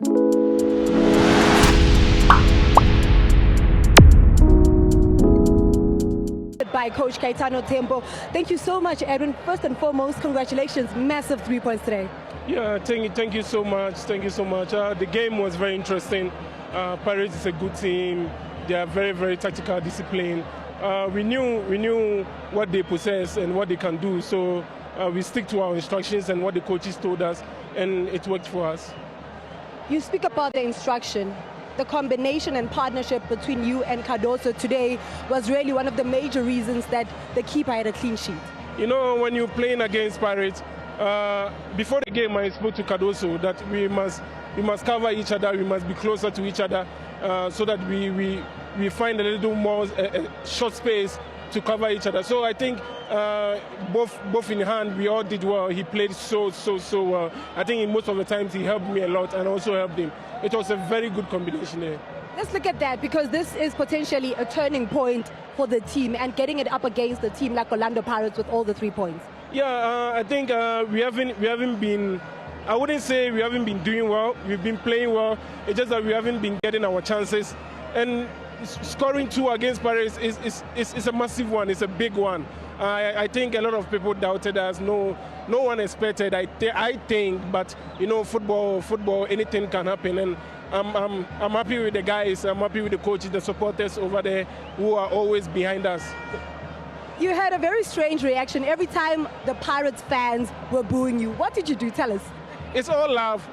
By Coach Caetano Tempo. Thank you so much, Edwin. First and foremost, congratulations. Massive 3 points today. Yeah, thank you so much. Thank you so much. The game was very interesting. Pirates is a good team. They are very, very tactical, disciplined. We knew what they possess and what they can do. So we stick to our instructions and what the coaches told us, and it worked for us. You speak about the instruction. The combination and partnership between you and Cardoso today was really one of the major reasons that the keeper had a clean sheet. You know, when you're playing against Pirates, before the game I spoke to Cardoso that we must cover each other, we must be closer to each other so that we find a little more short space to cover each other. So I think both in hand, we all did well. He played so well. I think in most of the times he helped me a lot and also helped him. It was a very good combination there. Let's look at that, because this is potentially a turning point for the team and getting it up against a team like Orlando Pirates with all the 3 points. Yeah, I think we haven't been. I wouldn't say we haven't been doing well. We've been playing well. It's just that we haven't been getting our chances. And scoring 2 against Paris is a massive one. It's a big one. I think a lot of people doubted us. No one expected. I think, but you know, football, anything can happen. And I'm happy with the guys. I'm happy with the coaches, the supporters over there who are always behind us. You had a very strange reaction every time the Pirates fans were booing you. What did you do? Tell us. It's all love.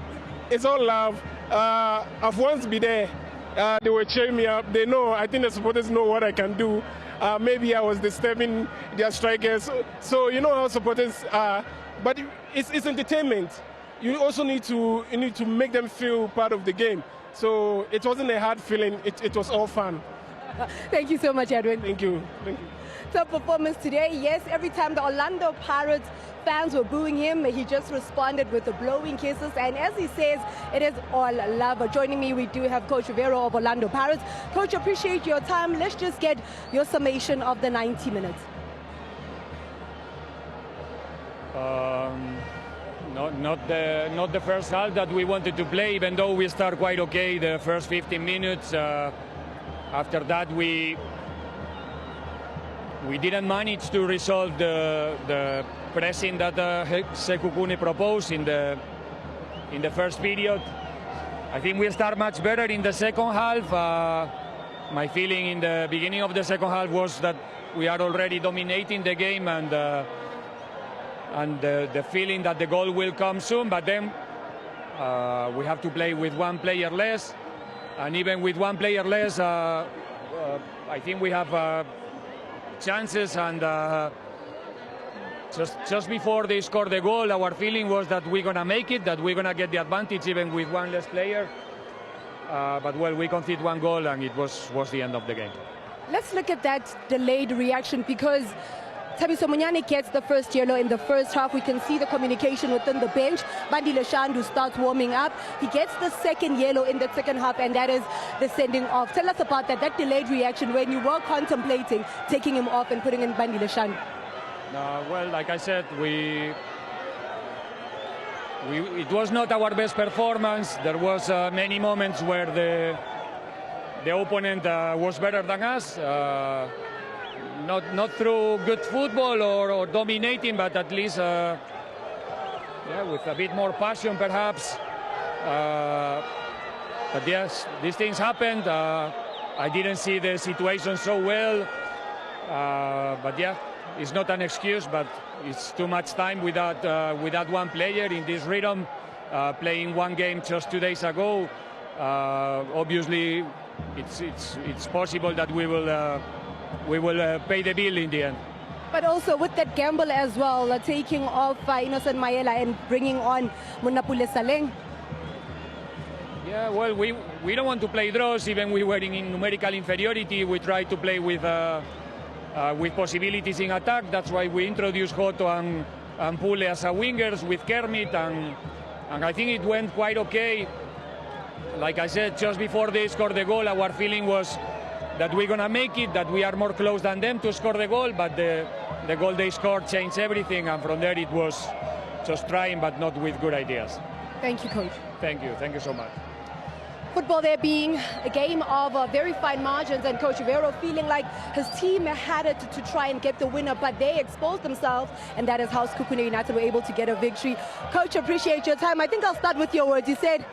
It's all love. I've once been there. They were cheering me up. They know. I think the supporters know what I can do. Maybe I was disturbing their strikers. So you know how supporters are. But it's entertainment. You also need to make them feel part of the game. So it wasn't a hard feeling. It was all fun. Thank you so much, Edwin. Thank you. Thank you. Top performance today. Yes, every time the Orlando Pirates fans were booing him, he just responded with the blowing kisses. And as he says, it is all love. Joining me, we do have Coach Rivero of Orlando Pirates. Coach, appreciate your time. Let's just get your summation of the 90 minutes. Not the first half that we wanted to play, even though we start quite okay the first 15 minutes. After that, we didn't manage to resolve the pressing that Sikhukhune proposed in the first period. I think we start much better in the second half. My feeling in the beginning of the second half was that we are already dominating the game, and the feeling that the goal will come soon. But then we have to play with 1 player less, and even with 1 player less, I think we have chances. And just before they scored the goal, our feeling was that we're gonna make it, that we're gonna get the advantage even with 1 less player. But well, we conceded 1 goal, and it was the end of the game. Let's look at that delayed reaction, because Thabiso Munyane gets the first yellow in the first half. We can see the communication within the bench. Bandile Shandu starts warming up. He gets the second yellow in the second half, and that is the sending off. Tell us about that delayed reaction when you were contemplating taking him off and putting in Bandile Shandu. Well, like I said, it was not our best performance. There was many moments where the opponent was better than us. Not through good football or dominating, but at least with a bit more passion, perhaps. But yes, these things happened. I didn't see the situation so well. But yeah, it's not an excuse, but it's too much time without 1 player in this rhythm, playing 1 game just 2 days ago. Obviously, it's possible that we will pay the bill in the end. But also with that gamble as well, taking off Innocent Mayela and bringing on Munapule Saleng. Yeah, well, we don't want to play draws. Even we were in numerical inferiority. We try to play with possibilities in attack. That's why we introduced Hoto and Pule as a wingers with Kermit, and I think it went quite okay. Like I said, just before they scored the goal, our feeling was that we're gonna make it, that we are more close than them to score the goal, but the goal they scored changed everything, and from there it was just trying, but not with good ideas. Thank you, Coach. Thank you so much. Football there being a game of very fine margins, and Coach Vero feeling like his team had it to try and get the winner, but they exposed themselves, and that is how Sikhukhune United were able to get a victory. Coach, appreciate your time. I think I'll start with your words. You said,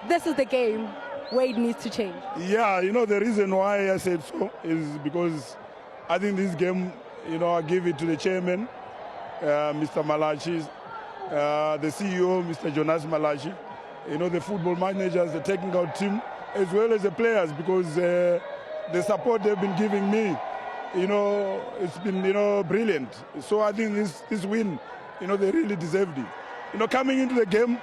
this is the game where it needs to change. Yeah, the reason why I said so is because I think this game, I give it to the chairman, Mr. Malachi, the CEO, Mr. Jonas Malachi, the football managers, the technical team, as well as the players, because the support they've been giving me, it's been, brilliant. So I think this win, they really deserved it. Coming into the game,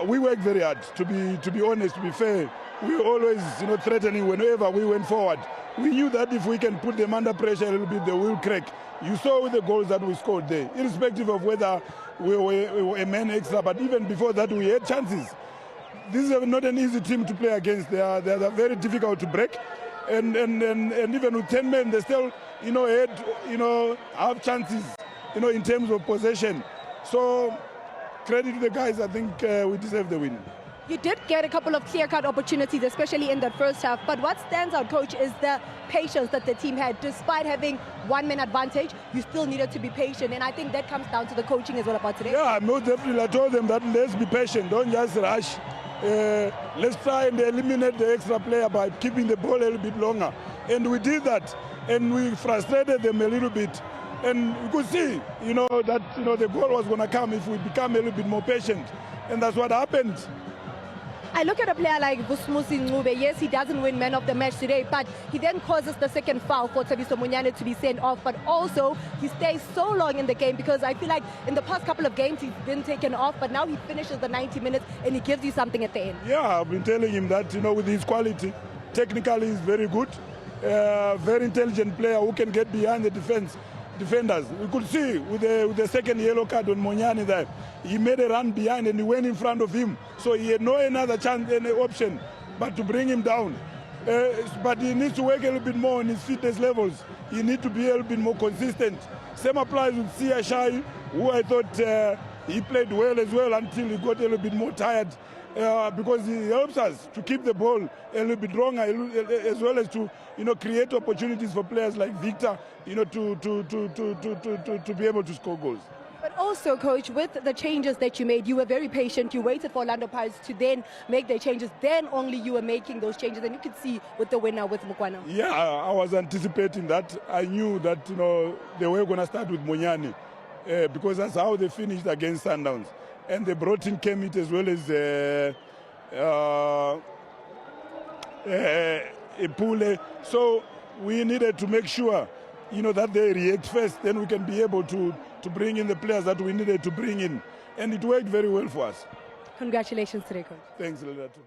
we worked very hard, to be honest, to be fair. We were always, threatening whenever we went forward. We knew that if we can put them under pressure a little bit, they will crack. You saw with the goals that we scored there, irrespective of whether we were a man extra, but even before that we had chances. This is not an easy team to play against. They are very difficult to break, and even with 10 men, they still, have chances, in terms of possession. So credit to the guys. I think we deserve the win. You did get a couple of clear-cut opportunities, especially in that first half. But what stands out, Coach, is the patience that the team had. Despite having one-man advantage, you still needed to be patient. And I think that comes down to the coaching as well about today. Yeah, most definitely. I told them that let's be patient. Don't just rush. Let's try and eliminate the extra player by keeping the ball a little bit longer. And we did that. And we frustrated them a little bit. And we could see, that the goal was going to come if we become a little bit more patient. And that's what happened. I look at a player like Vusmusi Ncube. Yes, he doesn't win man of the match today, but he then causes the second foul for Thabiso Munyane to be sent off. But also, he stays so long in the game, because I feel like in the past couple of games, he's been taken off, but now he finishes the 90 minutes and he gives you something at the end. Yeah, I've been telling him that, with his quality, technically he's very good, very intelligent player who can get behind the defenders. We could see with the second yellow card on Munyane that he made a run behind and he went in front of him. So he had no another chance, any option but to bring him down. But he needs to work a little bit more on his fitness levels. He needs to be a little bit more consistent. Same applies with Sia Shai, who I thought he played well as well until he got a little bit more tired. Because he helps us to keep the ball a little bit longer, as well as to create opportunities for players like Victor, to be able to score goals. But also, Coach, with the changes that you made, you were very patient. You waited for Orlando Pirates to then make their changes. Then only you were making those changes, and you could see with the winner with Mukwana. Yeah, I was anticipating that. I knew that they were going to start with Munyane, because that's how they finished against Sundowns. And they brought in Kemit as well as Ipule. So we needed to make sure, that they react first. Then we can be able to bring in the players that we needed to bring in. And it worked very well for us. Congratulations today, Coach. Thanks, Lelato.